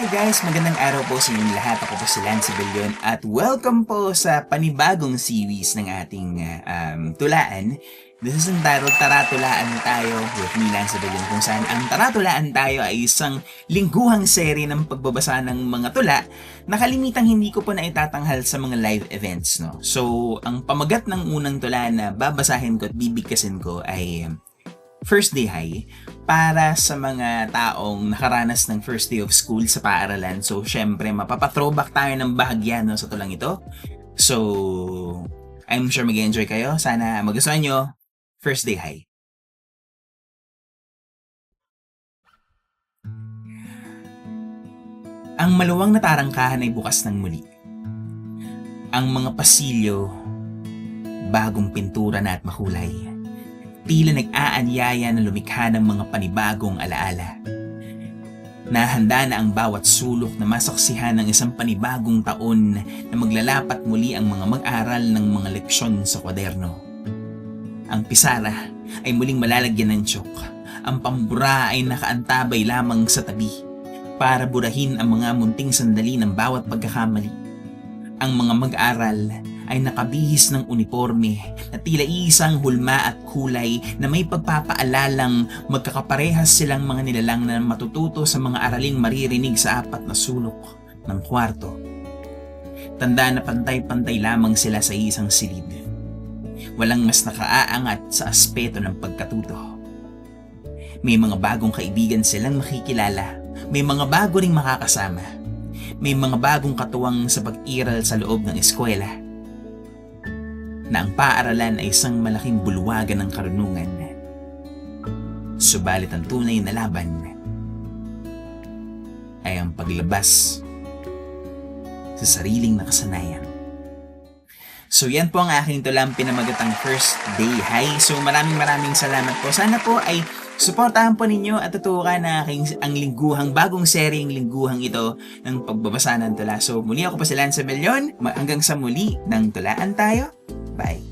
guys, magandang araw po sa inyong lahat. Ako po si Lance Abellion at welcome po sa panibagong series ng ating tulaan. This is entitled Taratulaan Tayo with me, Lance Abellion, kung saan ang Taratulaan Tayo ay isang lingguhang seri ng pagbabasa ng mga tula na kalimitang hindi ko po na itatanghal sa mga live events. No? So, ang pamagat ng unang tula na babasahin ko at bibigkasin ko ay First Day High para sa mga taong nakaranas ng first day of school sa paaralan. So, syempre, mapapatrowback tayo ng bahagya no, sa tulang ito. So, I'm sure mag-enjoy kayo. Sana magustuhan nyo. First Day High. Ang maluwang na tarangkahan ay bukas ng muli. Ang mga pasilyo, bagong pintura na at makulay. Tila nag-aanyaya na lumikha ng mga panibagong alaala. Nahanda na ang bawat sulok na masaksihan ng isang panibagong taon na maglalapat muli ang mga mag-aral ng mga leksyon sa kwaderno. Ang pisara ay muling malalagyan ng tiyok. Ang pambura ay nakaantabay lamang sa tabi para burahin ang mga munting sandali ng bawat pagkakamali. Ang mga mag-aral ay nakabihis ng uniforme na tila isang hulma at kulay na may pagpapaalalang magkakaparehas silang mga nilalang na matututo sa mga araling maririnig sa apat na sulok ng kwarto. Tanda na pantay-pantay lamang sila sa isang silid. Walang mas nakaaangat sa aspeto ng pagkatuto. May mga bagong kaibigan silang makikilala. May mga bago ring makakasama. May mga bagong katuwang sa pag-iral sa loob ng eskwela. Na ang paaralan ay isang malaking bulwagan ng karunungan. Subalit ang tunay na laban ay ang paglabas sa sariling nakasanayan. So yan po ang aking tulang pinamagatang First Day High. So maraming salamat po. Sana po ay suportahan po ninyo at tutukan na ang lingguhang bagong seryeng lingguhang ito ng pagbabasa ng tula. So muli ako po si Lance Abellion. Hanggang sa muli ng tulaan tayo. Bye.